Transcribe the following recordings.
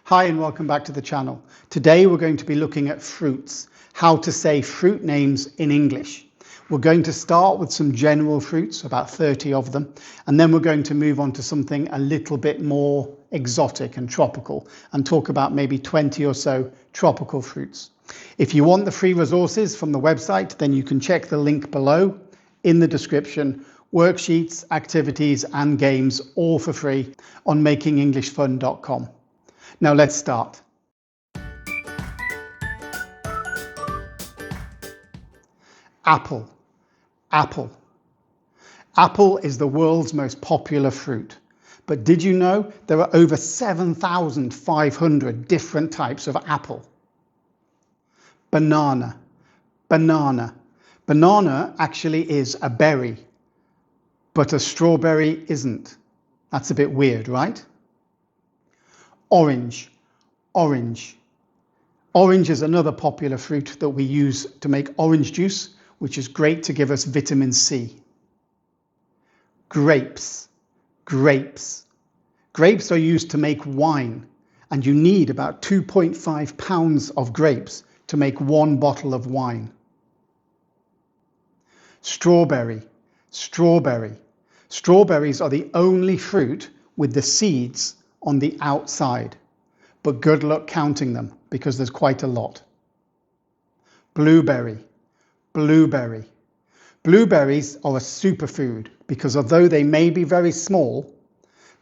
Hi and welcome back to the channel. Today we're going to be looking at fruits, how to say fruit names in English. We're going to start with some general fruits, about 30 of them, and then we're going to move on to something a little bit more exotic and tropical and talk about maybe 20 or so tropical fruits. If you want the free resources from the website, then you can check the link below in the description. Worksheets, activities and games all for free on makingenglishfun.com. Now let's start. Apple. Apple. Apple is the world's most popular fruit. But did you know there are over 7,500 different types of apple? Banana. Banana. Banana actually is a berry, but a strawberry isn't. That's a bit weird, right? Orange. Orange. Orange is another popular fruit that we use to make orange juice, which is great to give us vitamin C. Grapes. Grapes. Grapes are used to make wine, and you need about 2.5 pounds of grapes to make 1 bottle of wine. Strawberry. Strawberry. Strawberries are the only fruit with the seeds on the outside, but good luck counting them because there's quite a lot. Blueberry. Blueberry. Blueberries are a superfood because although they may be very small,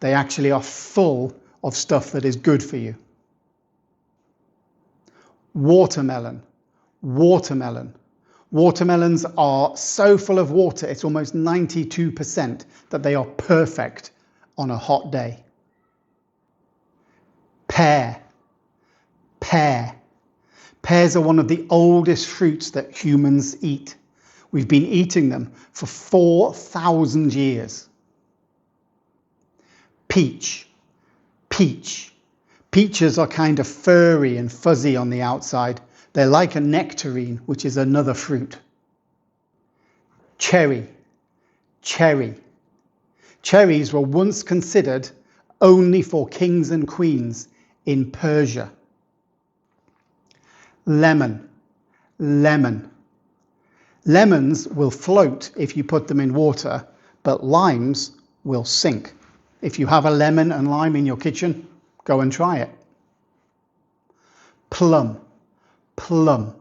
they actually are full of stuff that is good for you. Watermelon. Watermelon. Watermelons are so full of water, it's almost 92% that they are perfect on a hot day. Pear. Pear. Pears are one of the oldest fruits that humans eat. We've been eating them for 4,000 years. Peach. Peach. Peaches are kind of furry and fuzzy on the outside. They're like a nectarine, which is another fruit. Cherry. Cherry. Cherries were once considered only for kings and queens in Persia. Lemon. Lemon. Lemons will float if you put them in water, but limes will sink. If you have a lemon and lime in your kitchen, go and try it. Plum. Plum.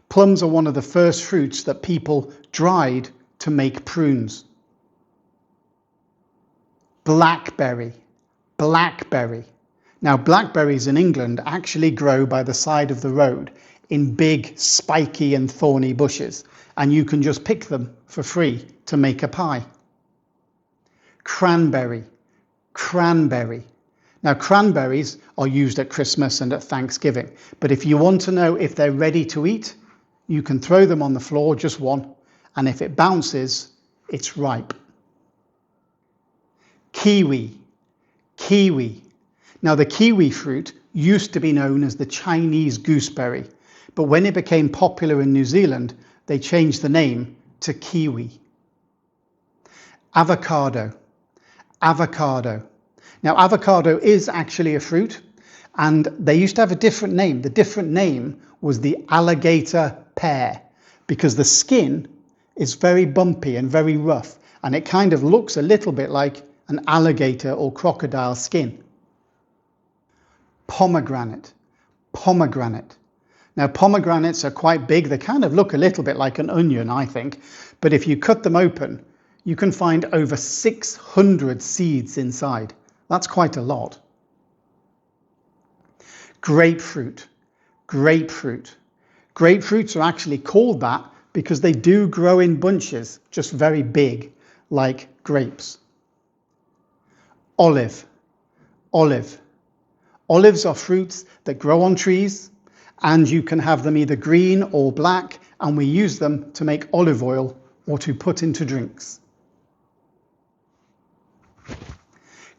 Plums are one of the first fruits that people dried to make prunes. Blackberry. Blackberry. Now, blackberries in England actually grow by the side of the road in big, spiky and thorny bushes, and you can just pick them for free to make a pie. Cranberry. Cranberry. Now, cranberries are used at Christmas and at Thanksgiving, but if you want to know if they're ready to eat, you can throw them on the floor, just one, and if it bounces, it's ripe. Kiwi. Kiwi. Now, the kiwi fruit used to be known as the Chinese gooseberry, but when it became popular in New Zealand, they changed the name to kiwi. Avocado. Avocado. Now, avocado is actually a fruit, and they used to have a different name. The different name was the alligator pear, because the skin is very bumpy and very rough, and it kind of looks a little bit like an alligator or crocodile skin. Pomegranate. Pomegranate. Now, pomegranates are quite big. They kind of look a little bit like an onion, I think, but if you cut them open, you can find over 600 seeds inside. That's quite a lot. Grapefruit. Grapefruit. Grapefruits are actually called that because they do grow in bunches, just very big, like grapes. Olive. Olive. Olives are fruits that grow on trees, and you can have them either green or black, and we use them to make olive oil or to put into drinks.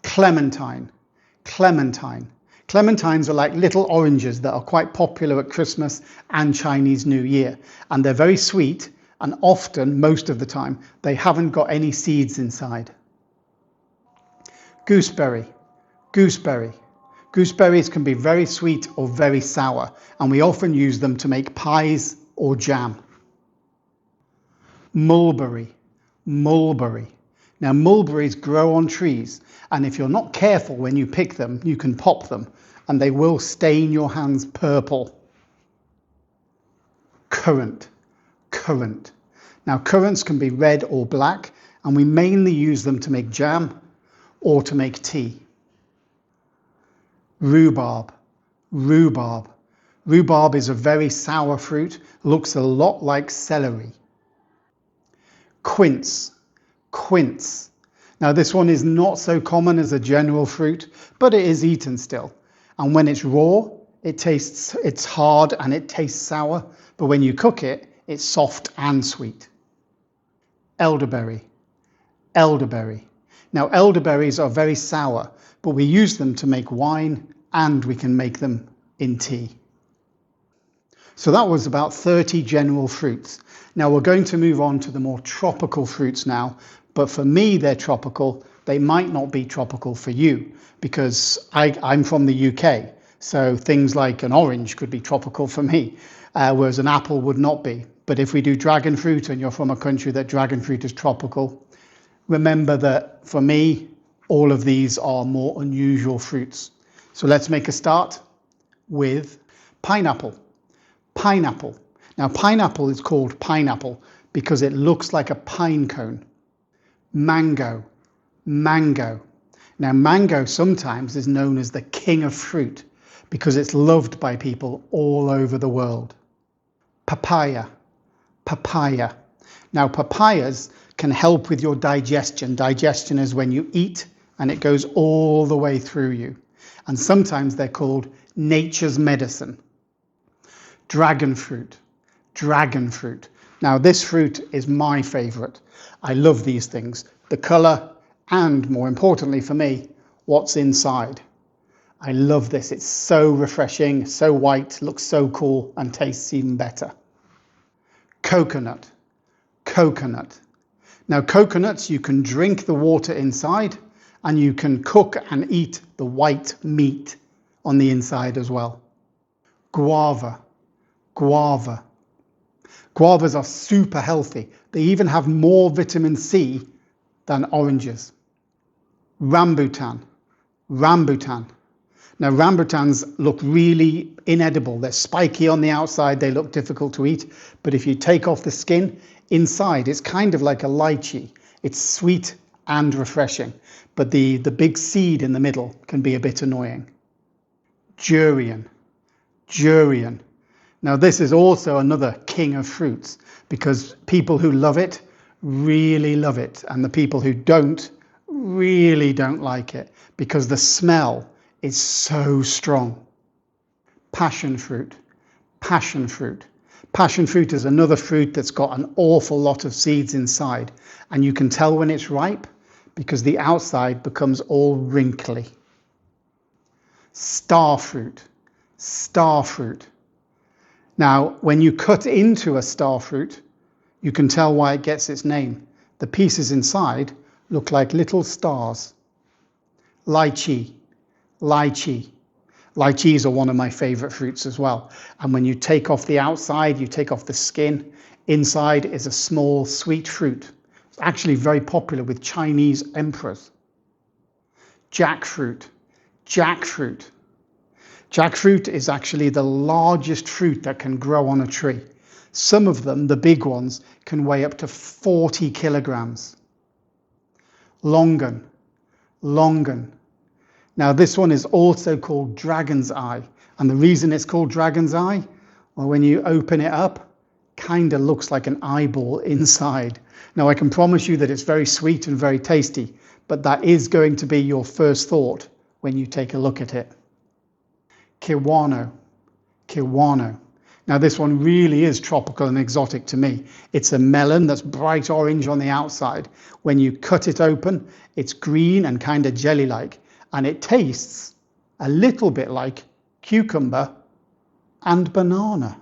Clementine. Clementine. Clementines are like little oranges that are quite popular at Christmas and Chinese New Year. And they're very sweet, and often, most of the time, they haven't got any seeds inside. Gooseberry. Gooseberry. Gooseberries can be very sweet or very sour, and we often use them to make pies or jam. Mulberry, mulberry. Now mulberries grow on trees, and if you're not careful when you pick them, you can pop them, and they will stain your hands purple. Currant, currant. Now currants can be red or black, and we mainly use them to make jam or to make tea. Rhubarb, rhubarb. Rhubarb is a very sour fruit, looks a lot like celery. Quince, quince. Now this one is not so common as a general fruit, but it is eaten still. And when it's raw, it's hard and it tastes sour, but when you cook it, it's soft and sweet. Elderberry, elderberry. Now elderberries are very sour, but we use them to make wine and we can make them in tea. So that was about 30 general fruits. Now we're going to move on to the more tropical fruits now, but for me they're tropical. They might not be tropical for you because I'm from the UK, so things like an orange could be tropical for me, whereas an apple would not be. But if we do dragon fruit and you're from a country that dragon fruit is tropical, remember that for me, all of these are more unusual fruits. So let's make a start with pineapple. Pineapple. Now pineapple is called pineapple because it looks like a pine cone. Mango. Mango. Now mango sometimes is known as the king of fruit because it's loved by people all over the world. Papaya. Papaya. Now papayas can help with your digestion. Digestion is when you eat and it goes all the way through you. And sometimes they're called nature's medicine. Dragon fruit. Dragon fruit. Now this fruit is my favourite. I love these things. The colour and, more importantly for me, what's inside. I love this. It's so refreshing, so white, looks so cool and tastes even better. Coconut. Coconut. Now coconuts, you can drink the water inside and you can cook and eat the white meat on the inside as well. Guava. Guava. Guavas are super healthy. They even have more vitamin C than oranges. Rambutan. Rambutan. Now rambutans look really inedible. They're spiky on the outside, they look difficult to eat, but if you take off the skin, inside it's kind of like a lychee. It's sweet and refreshing, but the big seed in the middle can be a bit annoying. Durian. Durian. Now this is also another king of fruits because people who love it really love it, and the people who don't really don't like it because the smell is so strong. Passion fruit. Passion fruit. Passion fruit is another fruit that's got an awful lot of seeds inside, and you can tell when it's ripe because the outside becomes all wrinkly. Star fruit. Star fruit. Now, when you cut into a star fruit, you can tell why it gets its name. The pieces inside look like little stars. Lychee. Lychee. Lychees are one of my favourite fruits as well. And when you take off the outside, you take off the skin, inside is a small sweet fruit. It's actually very popular with Chinese emperors. Jackfruit. Jackfruit. Jackfruit is actually the largest fruit that can grow on a tree. Some of them, the big ones, can weigh up to 40 kilograms. Longan. Longan. Now this one is also called dragon's eye. And the reason it's called dragon's eye, well, when you open it up, kind of looks like an eyeball inside. Now I can promise you that it's very sweet and very tasty, but that is going to be your first thought when you take a look at it. Kiwano. Kiwano. Now this one really is tropical and exotic to me. It's a melon that's bright orange on the outside. When you cut it open, it's green and kind of jelly-like, and it tastes a little bit like cucumber and banana.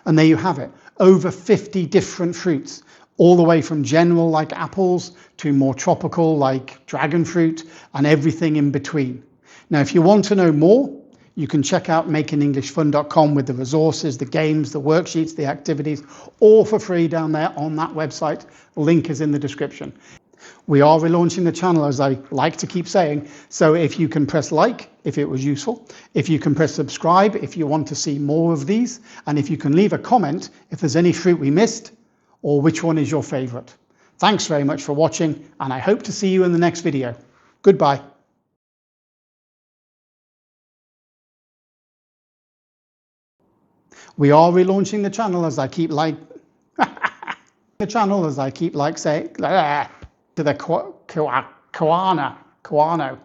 And there you have it. Over 50 different fruits, all the way from general like apples to more tropical like dragon fruit and everything in between. Now, if you want to know more, you can check out makingenglishfun.com with the resources, the games, the worksheets, the activities, all for free down there on that website. The link is in the description. We are relaunching the channel, as I like to keep saying, so if you can press like if it was useful, if you can press subscribe if you want to see more of these, and if you can leave a comment if there's any fruit we missed or which one is your favourite. Thanks very much for watching, and I hope to see you in the next video. Goodbye. We are relaunching the channel, as I keep like saying to the Koano.